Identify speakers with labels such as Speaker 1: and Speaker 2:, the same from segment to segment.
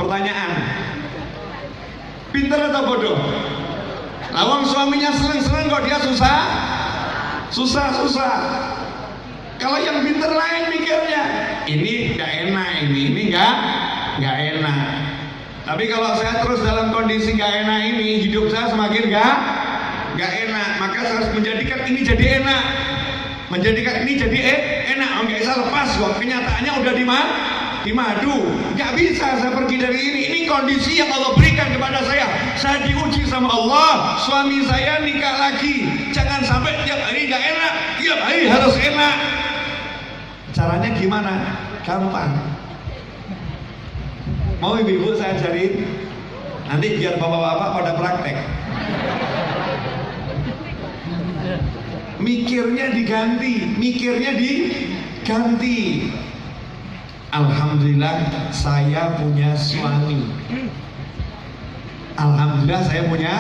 Speaker 1: Pertanyaan, pinter atau bodoh? Lawang suaminya seneng-seneng kok dia susah. Kalau yang pinter lain mikirnya, ini nggak enak, ini nggak enak. Tapi kalau saya terus dalam kondisi nggak enak ini, hidup saya semakin nggak enak. Maka saya harus menjadikan ini jadi enak, menjadikan ini jadi enak. Nggak bisa lepas kok. Kenyataannya udah dimadu. Nggak bisa saya pergi dari ini. Ini kondisi yang Allah berikan kepada saya. Saya diuji sama Allah. Suami saya nikah lagi. Jangan sampai tiap hari nggak enak, tiap hari harus enak. Caranya gimana? Gampang. Mau ibu-ibu saya ajarin? Nanti biar bapak-bapak pada praktek. Mikirnya diganti. Alhamdulillah saya punya suami. Alhamdulillah saya punya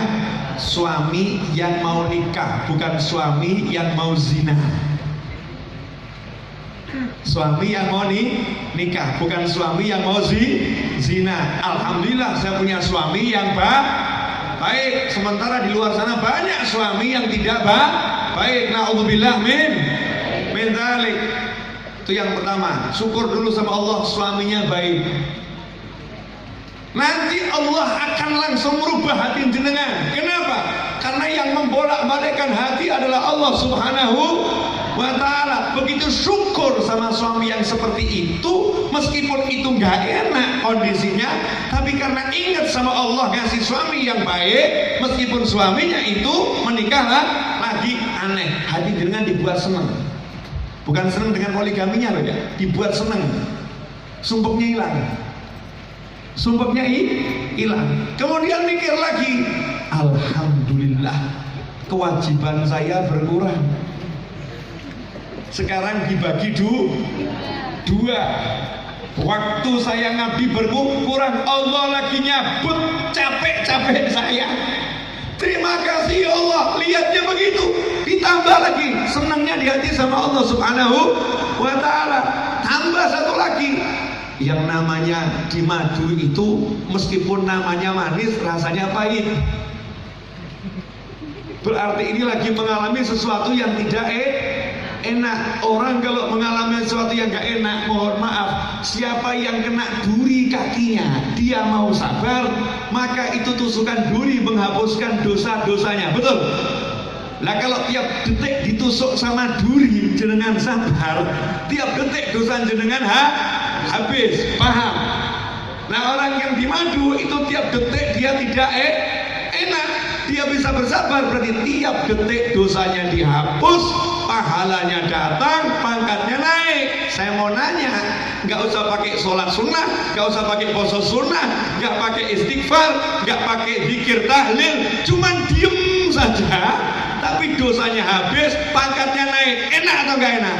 Speaker 1: suami yang mau nikah, bukan suami yang mau zina. Suami yang mau nikah, bukan suami yang mau zina. Alhamdulillah saya punya suami yang baik. Sementara di luar sana banyak suami yang tidak baik. Na'udzubillah min dzalik. Itu yang pertama. Syukur dulu sama Allah, suaminya baik. Nanti Allah akan langsung merubah hati jenengan. Kenapa? Karena yang membolak-balikkan hati adalah Allah Subhanahu wa ta'ala. Begitu syukur sama suami yang seperti itu, meskipun itu nggak enak kondisinya, tapi karena ingat sama Allah ngasih suami yang baik, meskipun suaminya itu menikah lagi, aneh, hati jenengan dibuat senang. Bukan senang dengan poligaminya loh ya, dibuat senang. Sumpeknya hilang. Kemudian mikir lagi, alhamdulillah kewajiban saya berkurang. Sekarang dibagi dua. Waktu saya ngabdi berkurang, Allah lagi nyabut capek saya. Terima kasih Allah, lihatnya begitu. Ditambah lagi senangnya di hati sama Allah Subhanahu wa ta'ala. Tambah satu lagi, yang namanya dimadu itu meskipun namanya manis, rasanya pahit. Berarti ini lagi mengalami sesuatu yang tidak enak. Orang kalau mengalami sesuatu yang gak enak, mohon maaf, siapa yang kena duri kakinya, dia mau sabar, maka itu tusukan duri menghapuskan dosa-dosanya. Betul? Lah kalau tiap detik ditusuk sama duri jenengan sabar, tiap detik dosa jenengan habis. Paham? Nah orang yang dimadu itu tiap detik dia tidak enak, dia bisa bersabar, berarti tiap detik dosanya dihapus, pahalanya datang, pangkatnya naik. Saya mau nanya, nggak usah pakai sholat sunnah, nggak usah pakai puasa sunnah, nggak pakai istighfar, nggak pakai zikir tahlil, cuman diem saja, tapi dosanya habis, pangkatnya naik. Enak atau nggak enak?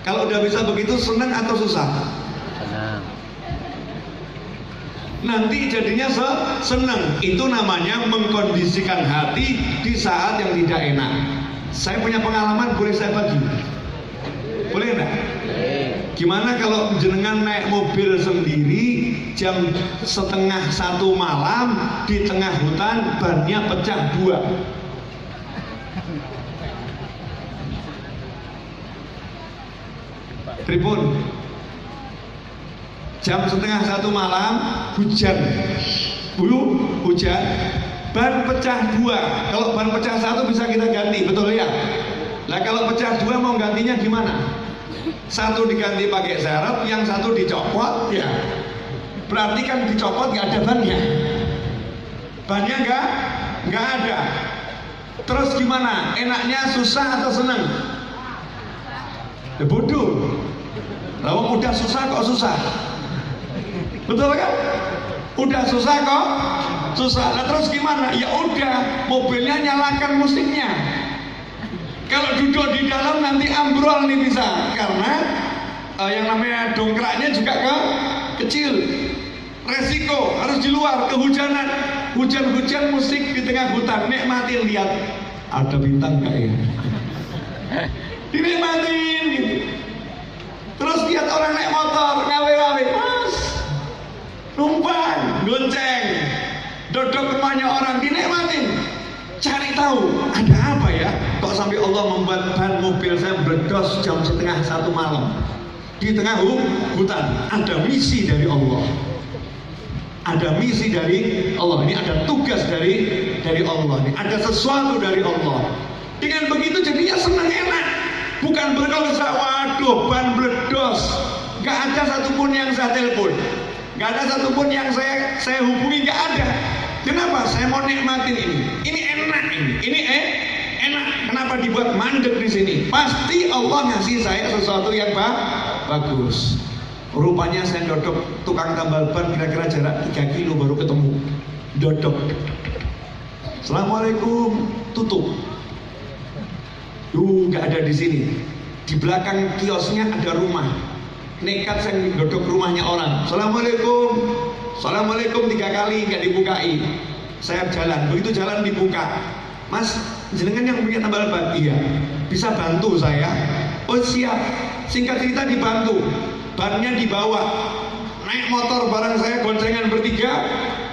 Speaker 1: Kalau udah bisa begitu, senang atau susah? Nanti jadinya senang. Itu namanya mengkondisikan hati di saat yang tidak enak. Saya punya pengalaman, boleh saya bagi? Boleh enggak? Gimana kalau jenengan naik mobil sendiri jam 12:30 malam di tengah hutan, bannya pecah 2. Tribun jam 12:30 malam, hujan, ban pecah 2. Kalau ban pecah 1 bisa kita ganti, betul ya? Nah kalau pecah 2 mau gantinya gimana? Satu diganti pakai serep, yang satu dicopot, ya. Berarti kan dicopot nggak ada bannya. Bannya nggak ada. Terus gimana? Enaknya susah atau senang? Ya bodoh. Lalu udah susah kok susah. Betul kan? Udah susah kok susah. Nah terus gimana? Ya udah, mobilnya nyalakan musiknya. Kalau duduk di dalam nanti ambrol nih bisa, karena yang namanya dongkraknya juga kecil. Resiko harus di luar, kehujanan, hujan-hujan musik di tengah hutan, nikmatin, lihat ada bintang nggak ya? Dinikmatin gitu. Terus lihat orang naik motor, ngawe-ngawe, mas, tahu ada apa ya, kok sampai Allah membuat ban mobil saya meledos jam setengah 1 malam di tengah hutan. Ada misi dari Allah, ada misi dari Allah. Ini ada tugas dari Allah. Ini ada sesuatu dari Allah. Dengan begitu jadinya senang, enak. Bukan berkeluh, waduh ban meledos. Gak ada satupun yang saya telepon, gak ada satupun yang saya hubungi, gak ada. Kenapa? Saya mau nikmatin ini. Ini enak, ini enak. Kenapa dibuat mandek di sini? Pasti Allah ngasih saya sesuatu yang bagus. Rupanya saya dodok tukang tambal ban kira-kira jarak 3 kilo baru ketemu. Dodok. Assalamualaikum, tutup. Gak ada di sini. Di belakang kiosnya ada rumah. Nekat saya dodok rumahnya orang. Assalamualaikum 3 kali gak dibukai. Saya jalan, begitu jalan dibuka. Mas, jenengan yang punya tambal ban? Iya. Bisa bantu saya? Oh siap. Singkat cerita dibantu. Bannya dibawa. Naik motor bareng saya goncengan bertiga.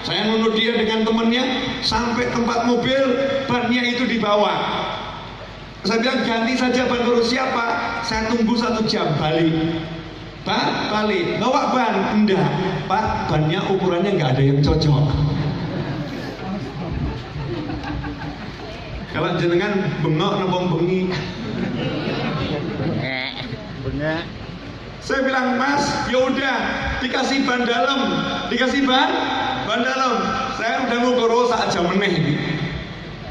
Speaker 1: Saya nunut dia dengan temennya sampai tempat mobil, bannya itu dibawa. Saya bilang ganti saja ban baru. Siapa? Saya tunggu 1 jam balik. Pak, balik. Bawa ban? Enggak. Pak, bannya ukurannya nggak ada yang cocok. Kalau jenengan bengok nembong bengi.
Speaker 2: Bengek.
Speaker 1: Saya bilang, Mas, ya udah dikasih ban dalam, dikasih ban dalam. Saya udah ngukur saat jam meneh.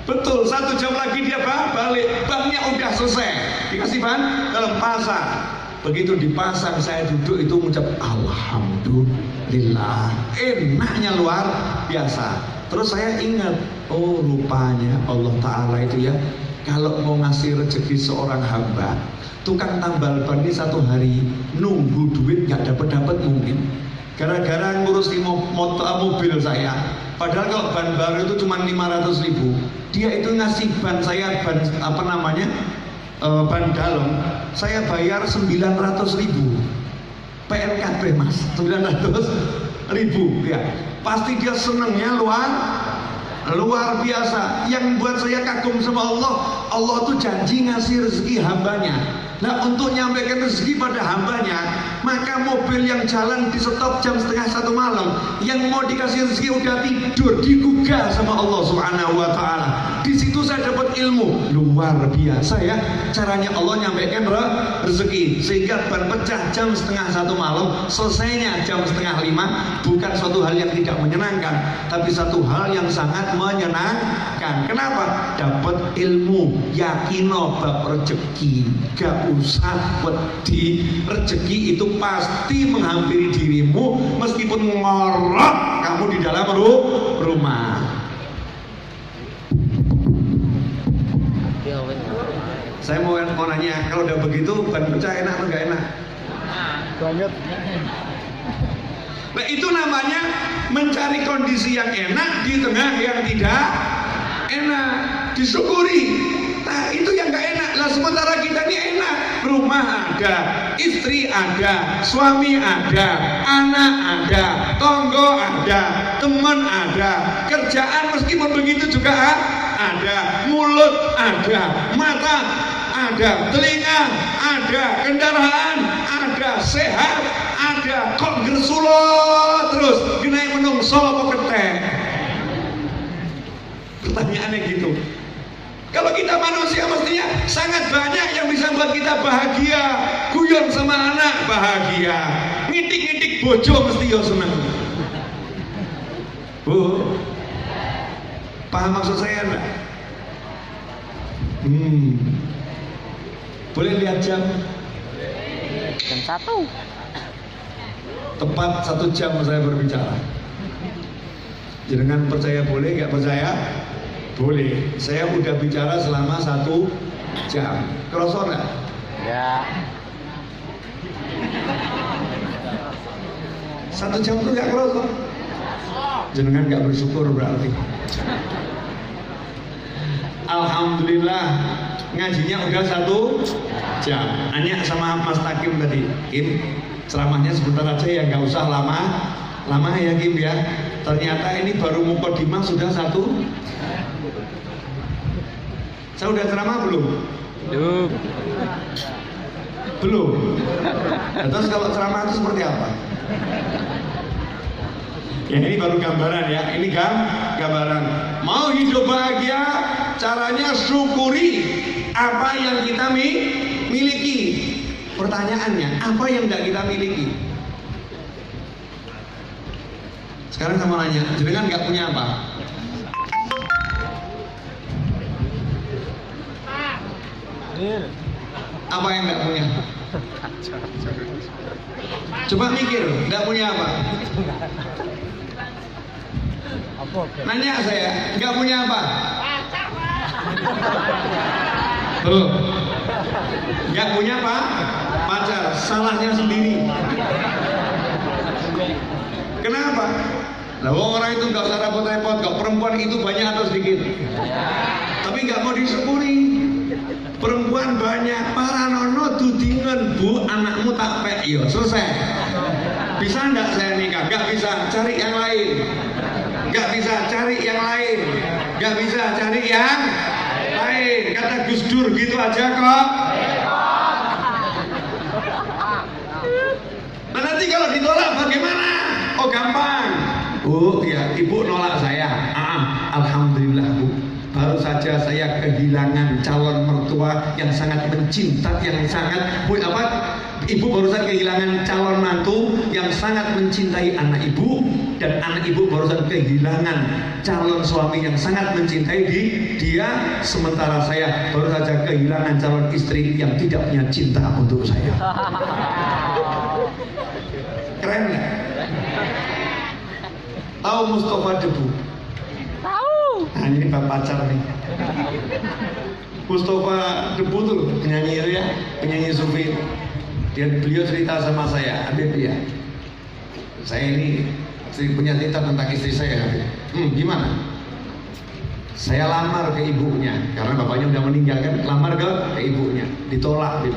Speaker 1: Betul, 1 jam lagi dia balik, bannya udah selesai, dikasih ban dalam, pasang. Begitu dipasang saya duduk itu mengucap alhamdulillah, enaknya luar biasa. Terus saya ingat, oh rupanya Allah Ta'ala itu ya, kalau mau ngasih rezeki seorang hamba, tukang tambal ban ini 1 hari nunggu duit nggak dapat mungkin. Gara-gara ngurusi mobil saya, padahal kalau ban baru itu cuma 500.000, dia itu ngasih ban saya, ban ban dalam, saya bayar 900.000 PNKP mas, 900.000 ya. Pasti dia senengnya luar biasa. Yang buat saya kagum sama Allah tuh janji ngasih rezeki hambanya. Nah untuk nyampaikan rezeki pada hambanya, maka mobil yang jalan di stop jam setengah 1 malam, yang mau dikasih rezeki udah tidur, digugah sama Allah Subhanahu wa Ta'ala. Di situ saya dapat ilmu luar biasa ya, caranya Allah nyampaikan rezeki. Sehingga ban pecah jam setengah 1 malam, selesainya jam setengah 5, bukan suatu hal yang tidak menyenangkan, tapi satu hal yang sangat menyenangkan. Kenapa? Dapat ilmu, yakino bab rezeki, gak usah wedi. Rezeki itu pasti menghampiri dirimu meskipun ngorok kamu di dalam rumah. Saya mau nanya, kalau udah begitu ban pecah enak atau gak enak?
Speaker 2: Banget.
Speaker 1: Nah itu namanya mencari kondisi yang enak di tengah yang tidak enak, disyukuri. Nah itu yang gak enak. Lah sementara kita ini enak, rumah ada, istri ada, suami ada, anak ada, tonggo ada, teman ada, kerjaan meskipun begitu juga ada, mulut ada, mata ada, telinga ada, kendaraan ada, sehat ada. Kok gersulo terus genai menungso apa ketek? Pertanyaannya gitu. Kalau kita manusia mestinya sangat banyak yang bisa buat kita bahagia. Guyon sama anak bahagia, ngitik-ngitik bojo mesti yo seneng. Bu, paham maksud saya enggak? Boleh lihat jam?
Speaker 2: Jam 1.
Speaker 1: Tepat 1 jam saya berbicara. Jangan percaya boleh, nggak percaya boleh. Saya udah bicara selama 1 jam. Kerosot nggak?
Speaker 2: Ya.
Speaker 1: 1 jam itu nggak kerosot. Jangan nggak bersyukur berarti. Alhamdulillah ngajinya udah 1 jam. Nanya sama Mas Takim tadi, Kim, ceramahnya sebentar aja ya, nggak usah lama ya Kim ya. Ternyata ini baru mukadimah sudah 1 Saya udah ceramah belum?
Speaker 2: Belum.
Speaker 1: Belum. Nah, terus kalau ceramah itu seperti apa? Ya ini baru gambaran ya. Ini gambaran. Mau hidup bahagia, caranya syukuri apa yang kita miliki. Pertanyaannya, apa yang tidak kita miliki? Sekarang saya mau nanya, jenengan nggak punya apa? Apa yang nggak punya? Coba mikir, nggak punya apa? Nanya saya, nggak punya apa? Tuh, nggak punya apa? Pacar, salahnya sendiri. Kenapa? Lah orang itu nggak usah repot-repot, kok perempuan itu banyak atau sedikit? Tapi nggak mau disyukuri. Perempuan banyak, para nono dudingan bu, anakmu tak pek, yo selesai. Bisa nggak saya nikah? Nggak bisa, cari yang lain. Nggak bisa, cari yang lain. Nggak bisa, cari yang lain. Kata Gus Dur gitu aja kok. Nah nanti kalau ditolak bagaimana? Oh gampang. Bu, ya ibu nolak saya. Alhamdulillah bu. Baru saja saya kehilangan calon mertua yang sangat mencintai, yang sangat ibu barusan kehilangan calon mantu yang sangat mencintai anak ibu, dan anak ibu barusan kehilangan calon suami yang sangat mencintai dia, sementara saya baru saja kehilangan calon istri yang tidak punya cinta untuk saya. Keren nggak? Tahu Mustafa Debu? Nah ini Pak pacar nih. Mustafa Debu tuh penyanyi itu ya, penyanyi sufi. Beliau cerita sama saya, Habib ya. Saya ini punya cerita tentang istri saya, Habib. Gimana? Saya lamar ke ibunya karena bapaknya udah meninggal kan, lamar ke ibunya, ditolak Habib.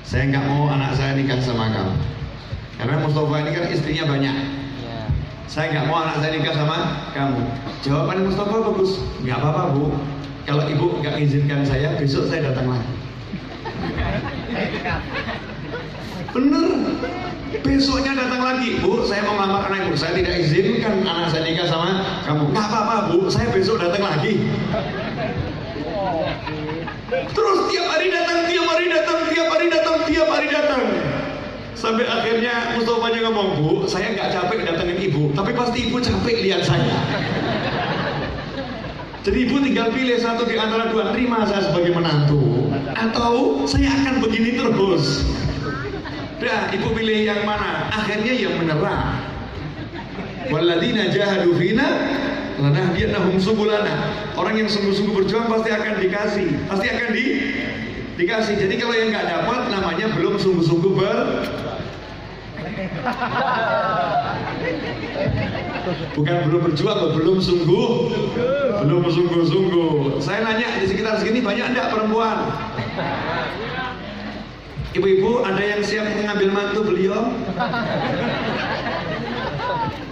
Speaker 1: Saya nggak mau anak saya nikah sama kamu. Karena Mustafa ini kan istrinya banyak. Saya nggak mau anak saya nikah sama kamu. Jawaban Mustafa bagus. Nggak apa-apa bu. Kalau ibu nggak izinkan saya, besok saya datang lagi. Bener. Besoknya datang lagi, bu. Saya mau melamar anak ibu. Saya tidak izinkan anak saya nikah sama kamu. Nggak apa-apa bu. Saya besok datang lagi. Terus tiap hari datang, tiap hari datang, tiap hari datang, tiap hari datang. Sampai akhirnya Mustafanya ngomong, bu, saya nggak capek datangin ibu, tapi pasti ibu capek lihat saya. Jadi ibu tinggal pilih satu di antara dua, terima saya sebagai menantu, atau saya akan begini terus. Dah, ibu pilih yang mana? Akhirnya yang menyerah. Walladzina jahadu fina lanahdiyannahum subulana. Orang yang sungguh-sungguh berjuang pasti akan dikasih, pasti akan dikasih. Jadi kalau yang nggak dapat, namanya belum sungguh-sungguh bukan belum berjuang, belum sungguh-sungguh. Saya nanya di sekitar sini banyak enggak perempuan? Ibu-ibu ada yang siap mengambil mantu beliau?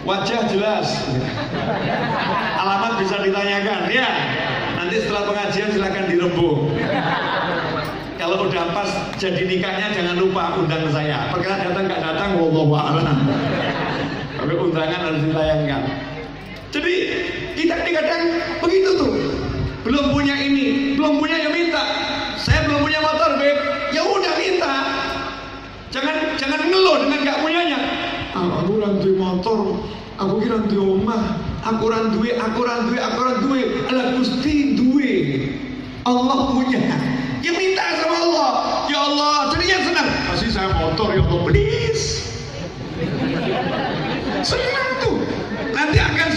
Speaker 1: Wajah jelas, alamat bisa ditanyakan ya. Nanti setelah pengajian silakan dirembuk. Kalau udah pas jadi nikahnya jangan lupa undang saya. Perkara datang nggak datang, wallahu a'lam. Tapi undangan harus ditayangkan. Jadi kita kadang begitu tuh. Belum punya ini, belum punya ya minta. Saya belum punya motor, beb. Ya udah minta. Jangan ngeluh dengan nggak punyanya. Aku ora duwe motor, aku kira duwe omah, aku ora duwe. Ala Gusti duwe. Allah punya. Ya minta sama Allah. Ya Allah, jadinya senang. Kasih saya motor ya Allah, please. Senang tuh. Nanti akan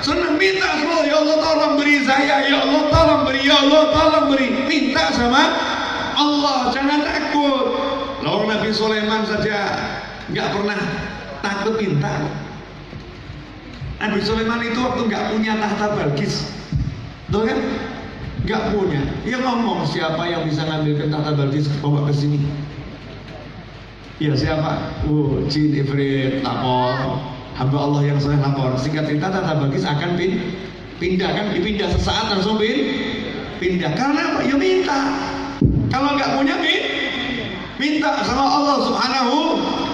Speaker 1: senang minta sama Allah. Ya Allah tolong beri saya. Ya Allah tolong beri. Ya Allah tolong beri. Minta sama Allah. Jangan takut. Lalu Nabi Sulaiman saja nggak pernah takut minta. Nabi Sulaiman itu waktu nggak punya tahta Balkis, betul kan? Nggak punya. Dia ngomong siapa yang bisa ngambilkan tahta Balkis bawa ke sini? Ya siapa? Jin Ifrit lapor. Hamba Allah yang soleh lapor. Singkat cerita tahta Balkis akan Pindah kan, dipindah sesaat langsung pindah. Karena apa? Ya minta. Kalau nggak punya minta sama Allah Subhanahu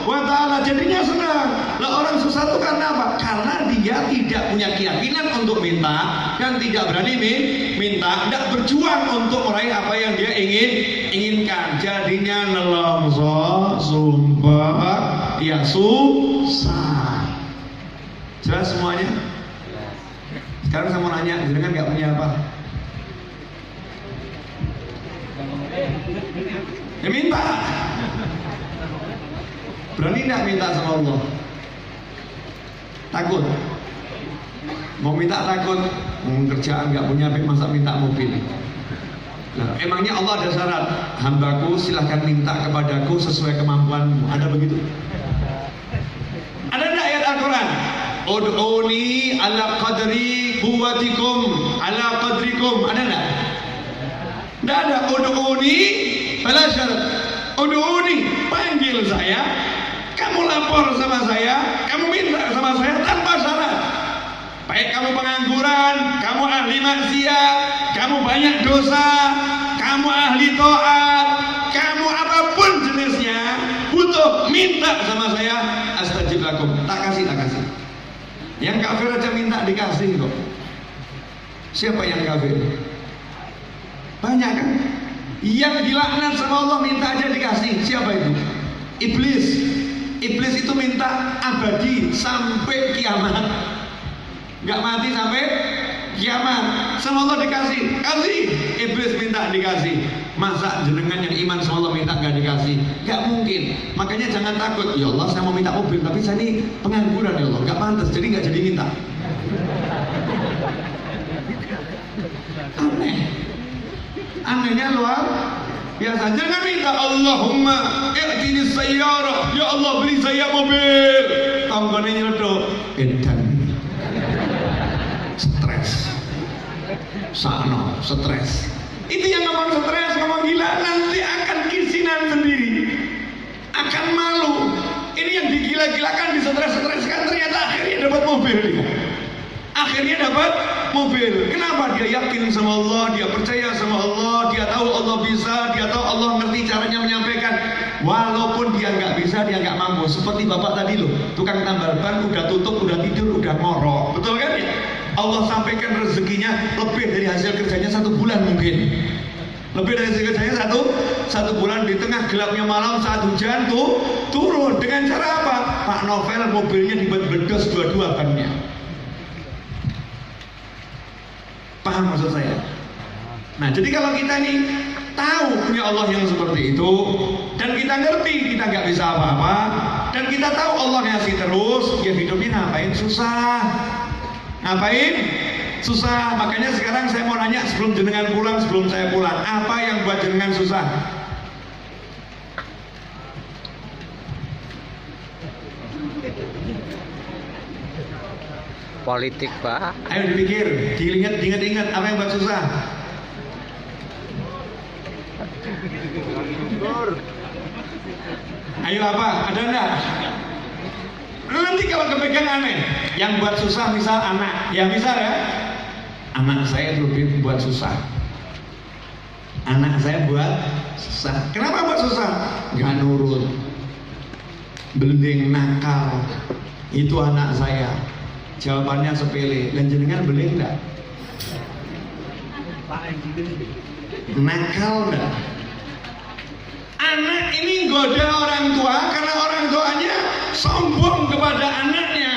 Speaker 1: wa ta'ala, jadinya senang. Lah orang susah itu karena apa? Karena dia tidak punya keyakinan untuk minta dan tidak berani minta, tidak berjuang untuk meraih apa yang dia inginkan. Jadinya nelongso, sumpah, ya susah. Jelas semuanya? Sekarang saya mau nanya, jenengan nggak punya apa? Ya minta. Berani nggak minta sama Allah? Takut? Mau minta takut? Kerjaan nggak punya, masa minta mobil? Nah, emangnya Allah ada syarat? Hambaku silahkan minta kepadaku sesuai kemampuanmu. Ada begitu? Ada enggak ayat Al-Quran? Ud'uni ala qadri quwwatikum ala qadrikum. Ada enggak? Enggak ada. Ud'uni fala syarat. Ud'uni, panggil saya, kamu lapor sama saya, kamu minta sama saya tanpa syarat. Baik kamu pengangguran, kamu ahli maksiat, kamu banyak dosa, kamu ahli taat, kamu apapun jenisnya, butuh minta sama saya, astajib lakum. Tak kasih. Yang kafir aja minta dikasih kok. Siapa yang kafir? Banyak kan? Yang dilaknat sama Allah minta aja dikasih. Siapa itu? Iblis. Iblis itu minta abadi sampai kiamat. Gak mati sampai kiamat. Sama Allah dikasih. Kasih. Iblis minta dikasih. Masa jenengan yang iman sama Allah minta gak dikasih? Gak mungkin. Makanya jangan takut. Ya Allah, saya mau minta mobil, tapi saya ini pengangguran ya Allah, gak pantas, jadi gak jadi minta. Anehnya luar biasa. Jangan minta Allahumma i'tini sayyarah, ya Allah beli saya mobil. Tanggane nyedok edan. Stres. Sakno, stres. Itu yang ngomong stres, ngomong gila, nanti akan kisinan sendiri, akan malu. Ini yang digila-gilakan, distres-streskan, ternyata akhirnya dapat mobil dia. Akhirnya dapat mobil. Kenapa? Dia yakin sama Allah, dia percaya sama Allah, dia tahu Allah bisa, dia tahu Allah ngerti caranya menyampaikan. Walaupun dia nggak bisa, dia nggak mampu. Seperti bapak tadi loh, tukang tambal ban, udah tutup, udah tidur, udah ngorok, betul kan ya? Allah sampaikan rezekinya lebih dari hasil kerjanya 1 bulan mungkin. Lebih dari hasil kerjanya satu bulan, di tengah gelapnya malam saat hujan tuh turun. Dengan cara apa? Pak Novel mobilnya dibedos dua-dua bannya. Paham maksud saya? Nah, jadi kalau kita nih tahu punya Allah yang seperti itu, dan kita ngerti kita nggak bisa apa-apa, dan kita tahu Allah ngasih terus, ya hidupnya ngapain susah? Ngapain? Susah. Makanya sekarang saya mau nanya sebelum jenengan pulang, sebelum saya pulang, apa yang buat jenengan susah?
Speaker 2: Politik, Pak.
Speaker 1: Ayo dipikir, diingat-ingat apa yang buat susah? Ayo apa? Ada enggak? Nanti kalau kepegang aneh. Yang buat susah misal anak. Ya misal ya, anak saya lebih buat susah. Anak saya buat susah. Kenapa buat susah? Gak nurut, beling, nakal. Itu anak saya. Jawabannya sepele. Dan jenengan beling enggak? Nakal enggak? Anak ini goda orang tua karena orang tuanya sombong kepada anaknya,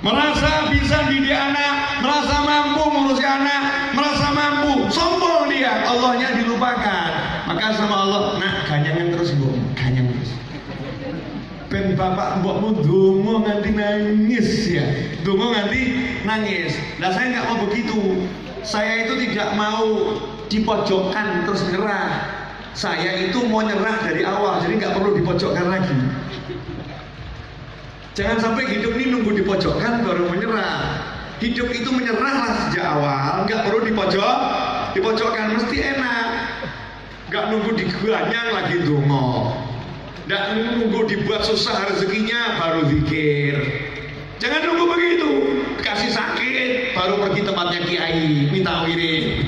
Speaker 1: merasa bisa didik anak, merasa mampu ngurusi anak, merasa mampu, sombong dia, Allahnya dilupakan. Maka sama Allah, nak ganyangan terus bu, ganyang terus. Ben bapak mbokmu dongo nganti nangis ya, dongo nganti nangis. Nah saya nggak mau begitu, saya itu tidak mau dipojokkan terus nyerah. Saya itu mau nyerah dari awal, jadi nggak perlu dipojokkan lagi. Jangan sampai hidup ini nunggu dipojokkan baru menyerah. Hidup itu menyerahlah sejak awal, nggak perlu dipojokkan, mesti enak. Nggak nunggu diganyang lagi dongo, nggak nunggu dibuat susah rezekinya baru zikir. Jangan nunggu begitu, kasih sakit baru tempatnya kiai, minta wirid.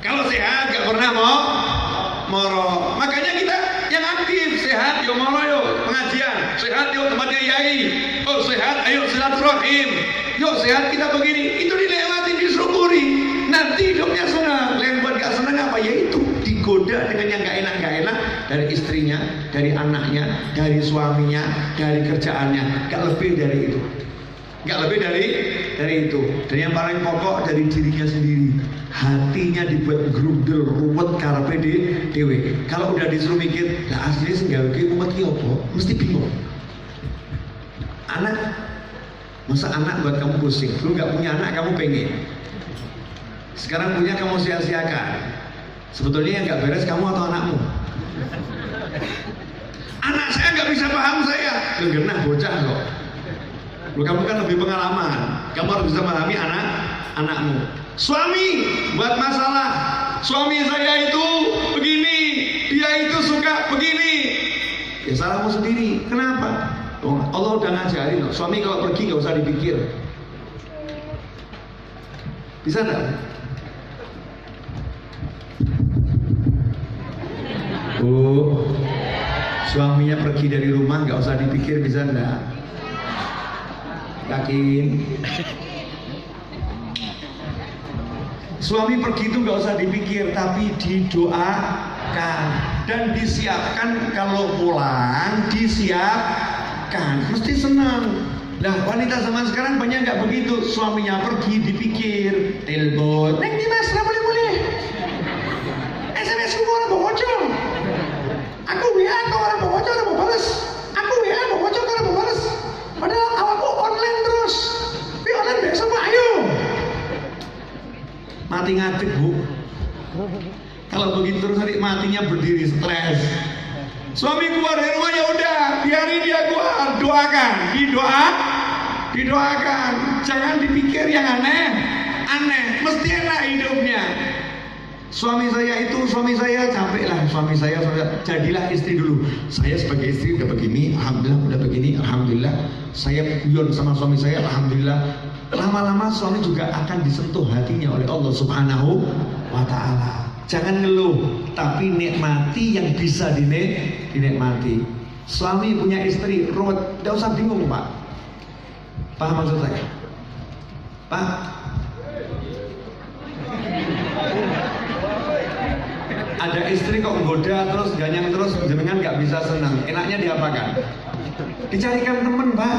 Speaker 1: Kalau sehat gak pernah mau moro. Makanya kita yang aktif, sehat yo moro yo pengajian, sehat yo tempatnya kiai. Oh sehat, ayo silaturahim. Yuk sehat kita begini, itu dilewati, disyukuri. Nanti hidupnya senang. Yang buat gak senang apa? Yaitu digoda dengan yang gak enak dari istrinya, dari anaknya, dari suaminya, dari kerjaannya. Gak lebih dari itu. Gak lebih dari itu. Dan yang paling pokok dari dirinya sendiri. Hatinya dibuat gerundel, ruwet, karepe dewe. Kalau udah disuruh mikir, lah aslinya senggawe umat ki apa? Mesti bingung. Anak, masa anak buat kamu pusing? Lu gak punya anak, kamu pengen. Sekarang punya, kamu sia-siakan. Sebetulnya yang gak beres kamu atau anakmu? Anak saya gak bisa paham saya. Lu genah bocah kok. Lu kamu kan lebih pengalaman. Kamu harus bisa memahami anakmu. Suami buat masalah. Suami saya itu begini, dia itu suka begini. Ya salahmu sendiri. Kenapa? Oh, Allah udah ngajarin loh. Suami kalau pergi gak usah dipikir. Bisa enggak? Suaminya pergi dari rumah nggak usah dipikir, bisa enggak? Yakin? Suami pergi itu nggak usah dipikir, tapi didoakan dan disiapkan. Kalau pulang disiapkan, mesti senang. Nah wanita zaman sekarang banyak nggak begitu. Suaminya pergi dipikir, telepon, neng Dimas, nggak boleh. SMS ku orang bawa bocor. Aku WA kau orang bawa bocor, orang mau balas. Aku WA bawa bocor, orang mau balas. Padahal awakku online terus. Tapi online besok Pak, ayo. Mati ngatik bu. Kalau begitu terus nanti matinya berdiri, stres. Suami keluar dari rumah, ya udah, biarin dia keluar, doakan, didoakan. Jangan dipikir yang aneh, mesti enak hidupnya. Suami saya capek lah, jadilah istri dulu. Saya sebagai istri udah begini, alhamdulillah. Saya guyon sama suami saya, alhamdulillah. Lama-lama suami juga akan disentuh hatinya oleh Allah Subhanahu wa Ta'ala. Jangan ngeluh, tapi nikmati yang bisa dinikmati. Suami punya istri, ruwet, tidak usah bingung Pak. Paham maksud saya? Pak? Ada istri kok goda terus, ganyang terus, jenengan nggak bisa senang. Enaknya diapakan? Dicarikan teman Pak.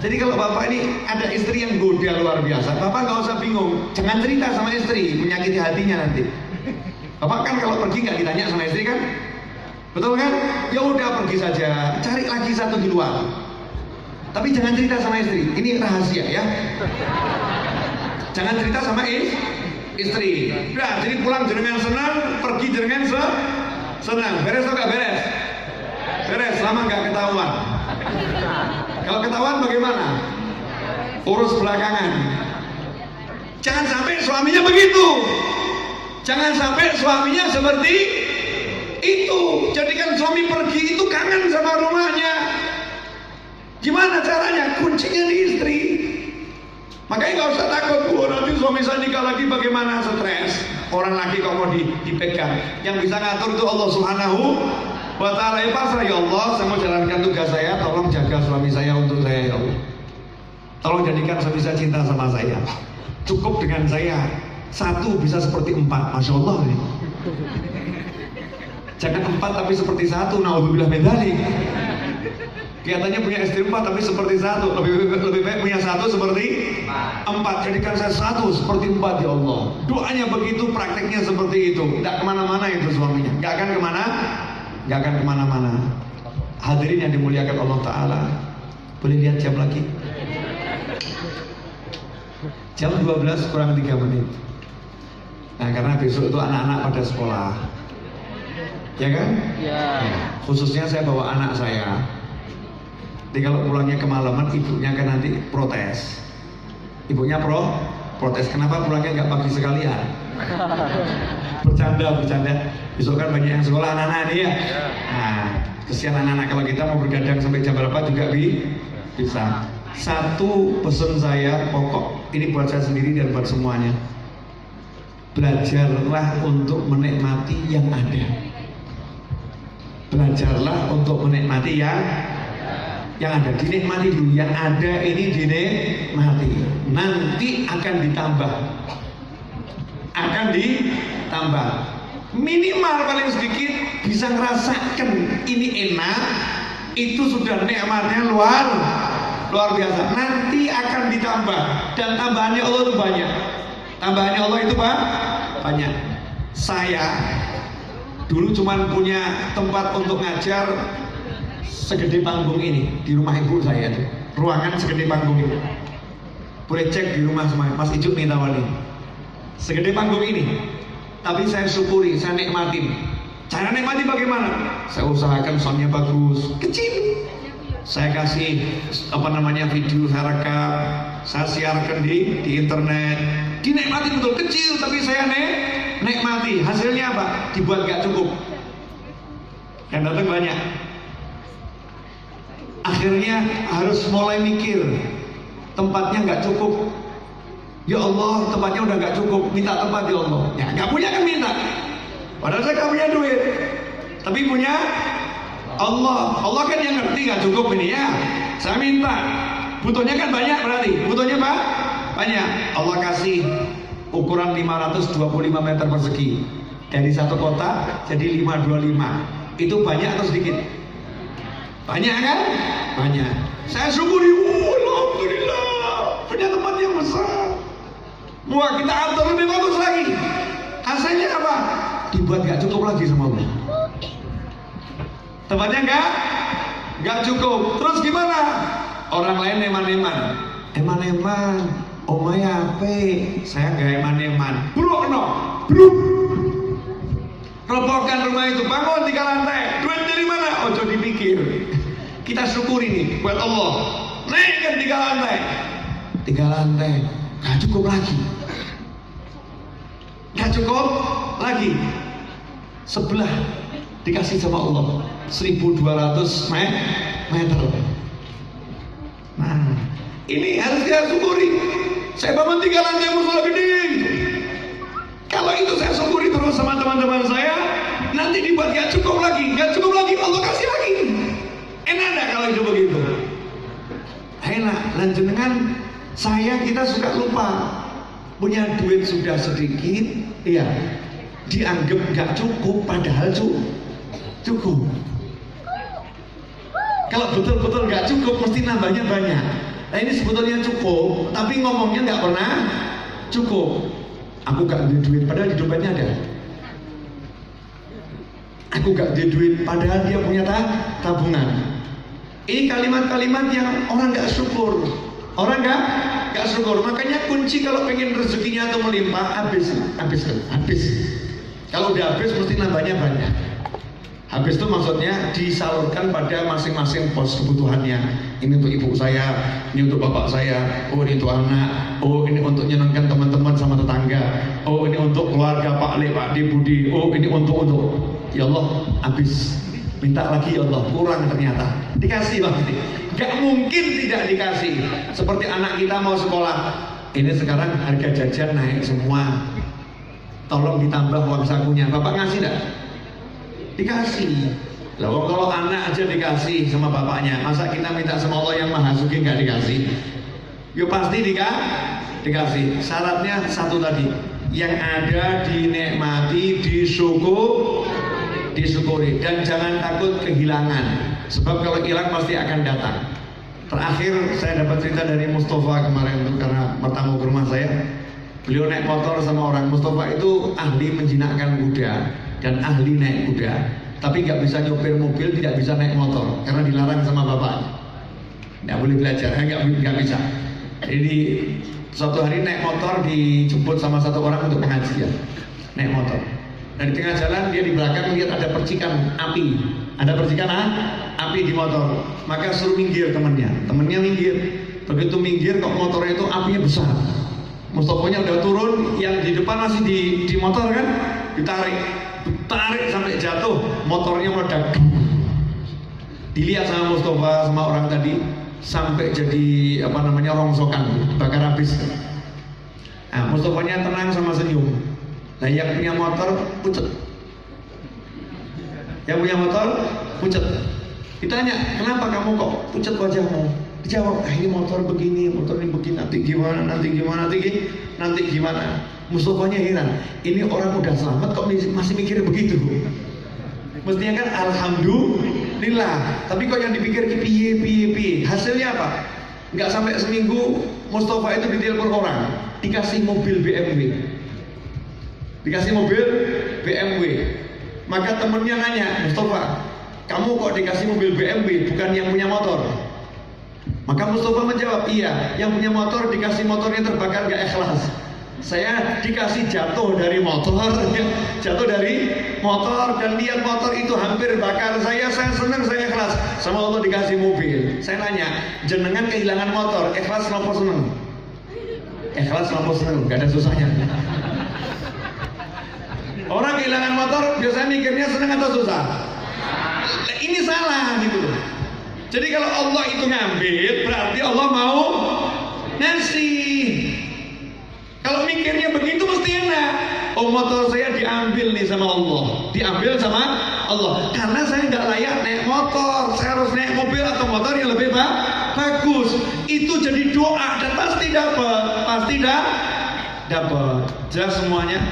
Speaker 1: Jadi kalau bapak ini ada istri yang goda luar biasa, bapak nggak usah bingung. Jangan cerita sama istri, menyakiti hatinya nanti. Bapak kan kalau pergi nggak ditanya sama istri kan? Betul kan? Ya udah pergi saja, cari lagi satu di luar. Tapi jangan cerita sama istri, ini rahasia ya. Jangan cerita sama istri. Udah, jadi pulang jenengan senang, pergi jenengan senang. Beres atau nggak beres? Beres, selama nggak ketahuan. Kalau ketahuan bagaimana? Urus belakangan. Jangan sampai suaminya begitu. Jangan sampai suaminya seperti itu. Jadikan suami pergi itu kangen sama rumahnya. Gimana caranya? Kuncinya di istri. Makanya nggak usah takut, nanti suami saya nikah lagi bagaimana, stres. Orang lagi kok mau dipegang. Yang bisa ngatur itu Allah Subhanahu wa Ta'ala. Ya pasrah, ya Allah, saya mau jalankan tugas saya, tolong jaga suami saya untuk saya ya Allah. Tolong jadikan suami saya cinta sama saya. Cukup dengan saya, satu bisa seperti empat, Masya Allah nih. Jangan empat tapi seperti satu, naudzubillah min dzalik. Kelihatannya punya istri empat tapi seperti satu. Lebih baik punya satu seperti empat. Jadikan saya satu seperti empat ya Allah. Doanya begitu, prakteknya seperti itu. Tidak kemana-mana itu suaminya. Gak akan kemana-mana. Hadirin yang dimuliakan Allah Ta'ala, boleh lihat jam lagi? Jam 12 kurang 3 menit. Nah karena besok itu anak-anak pada sekolah, ya kan? Ya. Khususnya saya bawa anak saya. Jadi kalau pulangnya kemalaman, ibunya kan nanti protes. Ibunya protes, kenapa pulangnya nggak pagi sekalian? Bercanda. Besok kan banyak yang sekolah anak-anak nih ya. Nah, kesian anak-anak kalau kita mau bergadang sampai jam berapa juga bisa. Satu pesan saya pokok, ini buat saya sendiri dan buat semuanya. Belajarlah untuk menikmati yang ada. Belajarlah untuk menikmati yang ada. Dinikmati dulu, yang ada ini dinikmati. Nanti akan ditambah. Minimal paling sedikit bisa ngerasakan ini enak, itu sudah nikmatnya luar biasa. Nanti akan ditambah, dan tambahannya Allah itu banyak. Banyak. Saya dulu cuma punya tempat untuk ngajar segede panggung ini di rumah ibu saya tuh. Ruangan segede panggung ini. Boleh cek di rumah semua. Mas Ijuk minta wali. Segede panggung ini. Tapi saya syukuri, saya nikmatin. Cara nikmati bagaimana? Saya usahakan soundnya bagus, kecil. Saya kasih video, saya rekam, saya siarkan di internet. Dinikmati betul, kecil tapi saya nikmati. Hasilnya apa? Dibuat gak cukup. Yang datang banyak. Akhirnya harus mulai mikir, tempatnya gak cukup. Ya Allah, tempatnya udah gak cukup, minta tempat ya Allah. Ya gak punya kan minta. Padahal saya gak punya duit, tapi punya Allah. Allah kan yang ngerti gak cukup ini ya. Saya minta. Butuhnya kan banyak berarti. Butuhnya apa? Banyak. Allah kasih ukuran 525 meter persegi. Dari satu kotak jadi 525. Itu banyak atau sedikit? Banyak kan? Banyak. Saya syukuri, alhamdulillah, punya tempat yang besar. Wah, kita atur lebih bagus lagi. Hasilnya apa? Dibuat gak cukup lagi sama Allah. Tempatnya gak cukup. Terus gimana? Orang lain eman-eman. Omaya apa? Saya gak eman-eman. Buruk no. Robohkan rumah itu, bangun 3 lantai. Duit dari mana? Ojo dipikir. Kita syukuri nih buat Allah. Naikkan 3 lantai. 3 lantai. Gak cukup lagi. Sebelah dikasih sama Allah 1.200 meter. Nah, ini harus kita syukuri. Saya bangun 3 lantai musola gede gitu. Kalau itu saya syukuri terus sama teman-teman saya, nanti dibuat gak cukup lagi, Allah kasih lagi. Enak gak kalau itu begitu? Enak. Lanjutkan kita suka lupa. Punya duit sudah sedikit, iya, dianggap gak cukup, padahal cukup. Kalau betul-betul gak cukup, mesti nambahnya banyak. Nah ini sebetulnya cukup, tapi ngomongnya gak pernah cukup. Aku gak ada duit, padahal di dompetnya ada. Aku gak ada duit, padahal dia punya tabungan. Ini kalimat-kalimat yang orang gak syukur. Orang gak syukur. Makanya kunci kalau pengen rezekinya itu melimpah, habis. Kalau udah habis mesti nambahnya banyak. Habis itu maksudnya disalurkan pada masing-masing pos kebutuhannya. Ini untuk ibu saya, ini untuk bapak saya, oh ini untuk anak, oh ini untuk nyenangkan teman-teman sama tetangga, oh ini untuk keluarga Pak Le, Pak De, Budi, oh ini untuk. Ya Allah, habis. Minta lagi ya Allah, kurang ternyata. Dikasih pasti. Gak mungkin tidak dikasih. Seperti anak kita mau sekolah. Ini sekarang harga jajan naik semua. Tolong ditambah uang sakunya. Bapak ngasih enggak? Dikasih. Loh, kalau anak aja dikasih sama bapaknya, masa kita minta sama Allah yang Maha Sugih nggak dikasih? Yo pasti dikasih. Syaratnya satu tadi, yang ada dinikmati, disyukuri, dan jangan takut kehilangan. Sebab kalau hilang pasti akan datang. Terakhir saya dapat cerita dari Mustafa kemarin itu karena bertamu ke rumah saya. Beliau naik motor sama orang. Mustafa itu ahli menjinakkan kuda dan ahli naik kuda, tapi nggak bisa nyopir mobil, tidak bisa naik motor karena dilarang sama bapaknya. Nggak boleh belajar, nggak bisa. Jadi suatu hari naik motor dijemput sama satu orang untuk pengajian. Naik motor. Dan di tengah jalan dia di belakang lihat ada percikan api. Ada percikan api di motor. Maka suruh minggir temennya minggir. Begitu minggir kok motornya itu apinya besar. Mustafanya udah turun, yang di depan masih di motor kan, ditarik sampai jatuh, motornya meledak. Dilihat sama Mustafa sama orang tadi, sampai jadi rongsokan, bakar habis. Nah, Mustofanya tenang sama senyum. Nah, yang punya motor pucet. Yang punya motor pucet. Ditanya, kenapa kamu kok pucet wajahmu? Dijawab, ini motor begini, nanti gimana? Mustofanya heran, ini orang udah selamat kok masih mikir begitu. Mestinya kan alhamdulillah, tapi kok yang dipikir piye. Hasilnya apa? Nggak sampai seminggu Mustafa itu ditelepon orang, dikasih mobil BMW. Maka temennya nanya, Mustafa, kamu kok dikasih mobil BMW bukan yang punya motor? Maka Mustafa menjawab, iya, yang punya motor dikasih motornya terbakar gak ikhlas. Saya dikasih jatuh dari motor dan lihat motor itu hampir bakar saya senang, saya ikhlas. Sama Allah dikasih mobil. Saya nanya, jenengan kehilangan motor, ikhlas nopo seneng? Ikhlas nopo seneng, gak ada susahnya. Orang kehilangan motor biasanya mikirnya seneng atau susah? Ini salah gitu loh. Jadi kalau Allah itu ngambil, berarti Allah mau ngasih. Kalau mikirnya begitu mesti enak. Oh, motor saya diambil nih sama Allah, diambil sama Allah. Karena saya nggak layak naik motor, saya harus naik mobil atau motor yang lebih bagus. Itu jadi doa dan pasti dapat. Jelas semuanya.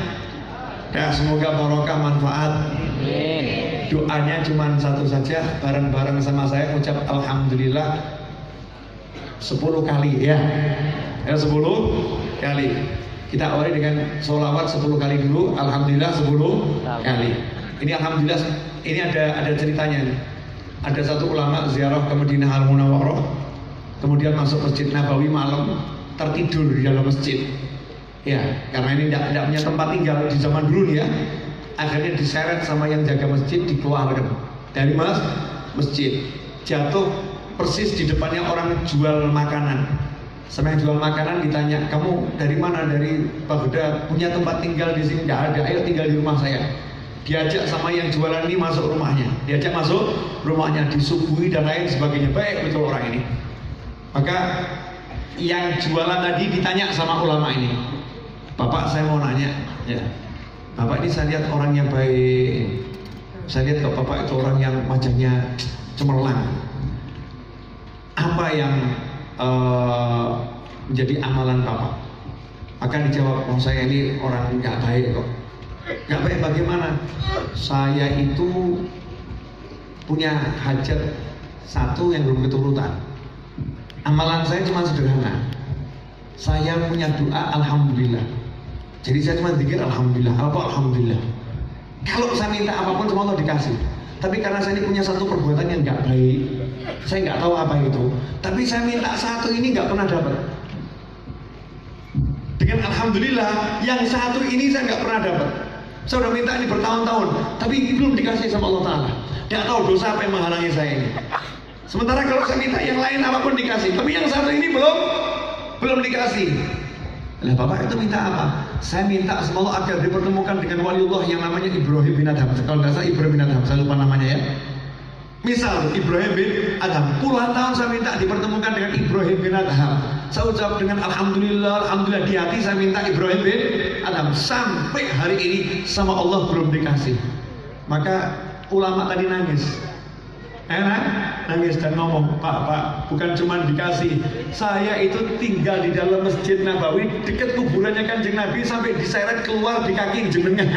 Speaker 1: Ya, semoga barokah manfaat. Doanya cuma satu saja, bareng-bareng sama saya ucap alhamdulillah 10 kali ya. 10 kali. Kita awali dengan sholawat 10 kali dulu, alhamdulillah 10 kali. Ini alhamdulillah, ini ada ceritanya nih. Ada satu ulama ziarah ke Madinah Al-Munawwarah, kemudian masuk Masjid Nabawi malam, tertidur di dalam masjid. Ya, karena ini tidak punya tempat tinggal di zaman dulu nih ya. Akhirnya diseret sama yang jaga masjid, dikeluarkan dari masjid. Jatuh persis di depannya orang jual makanan. Sama yang jual makanan ditanya, kamu dari mana? Dari Baghdad, punya tempat tinggal di sini? Tidak ada, ayo tinggal di rumah saya. Diajak sama yang jualan ini masuk rumahnya, disuguhi dan lain sebagainya. Baik betul orang ini. Maka yang jualan tadi ditanya sama ulama ini, Bapak saya mau nanya, ya, Bapak ini saya lihat orangnya baik, saya lihat kalau Bapak itu orang yang wajahnya cemerlang. Apa yang menjadi amalan Bapak? Maka dijawab, oh saya ini orang nggak baik kok. Nggak baik bagaimana? Saya itu punya hajat satu yang belum keturutan. Amalan saya cuma sederhana. Saya punya doa alhamdulillah. Jadi saya cuma zikir alhamdulillah. Apa alhamdulillah? Kalau saya minta apapun semua Allah dikasih. Tapi karena saya ini punya satu perbuatan yang nggak baik, saya nggak tahu apa itu. Tapi saya minta satu ini nggak pernah dapat. Dengan alhamdulillah, yang satu ini saya nggak pernah dapat. Saya udah minta ini bertahun-tahun, tapi belum dikasih sama Allah Taala. Nggak tahu dosa apa yang menghalangi saya ini. Sementara kalau saya minta yang lain apapun dikasih, tapi yang satu ini belum dikasih. Lah Bapak itu minta apa? Saya minta semoga agar dipertemukan dengan waliullah yang namanya Ibrahim bin Adham. Kalau nggak salah Ibrahim bin Adham, saya lupa namanya ya. Misal Ibrahim bin Adham, puluhan tahun saya minta dipertemukan dengan Ibrahim bin Adham. Saya ucap dengan alhamdulillah, alhamdulillah di hati saya minta Ibrahim bin Adham. Sampai hari ini sama Allah belum dikasih. Maka ulama tadi nangis. Nangis dan ngomong, Pak, bukan cuma dikasih, saya itu tinggal di dalam Masjid Nabawi dekat kuburannya Kanjeng Nabi sampai diseret keluar di kaki jenengan.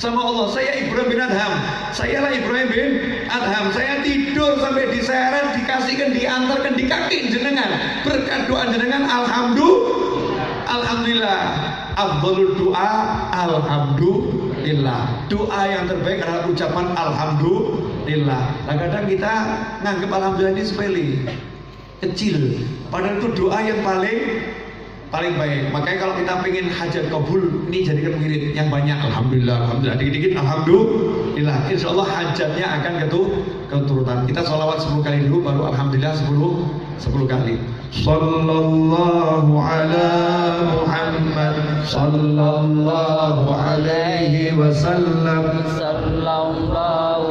Speaker 1: Sama Allah, saya Ibrahim bin Adham, sayalah Ibrahim bin Adham, saya tidur sampai diseret, dikasihkan, diantarkan di kaki jenengan. Berkat doa jenengan, alhamdulillah. Afdhalud doa, alhamdulillah. Doa yang terbaik adalah ucapan alhamdulillah. Nah, kadang kita nganggep alhamdulillah ini sepele, kecil. Padahal itu doa yang paling baik. Makanya kalau kita pengen hajat kabul, ini jadikan wirid yang banyak. Alhamdulillah, dikit-dikit alhamdulillah. Insya Allah hajatnya akan keturutan. Kita sholawat 10 kali dulu, baru alhamdulillah 10 kali. Sallallahu ala Muhammad, sallallahu alaihi wasallam, sallallahu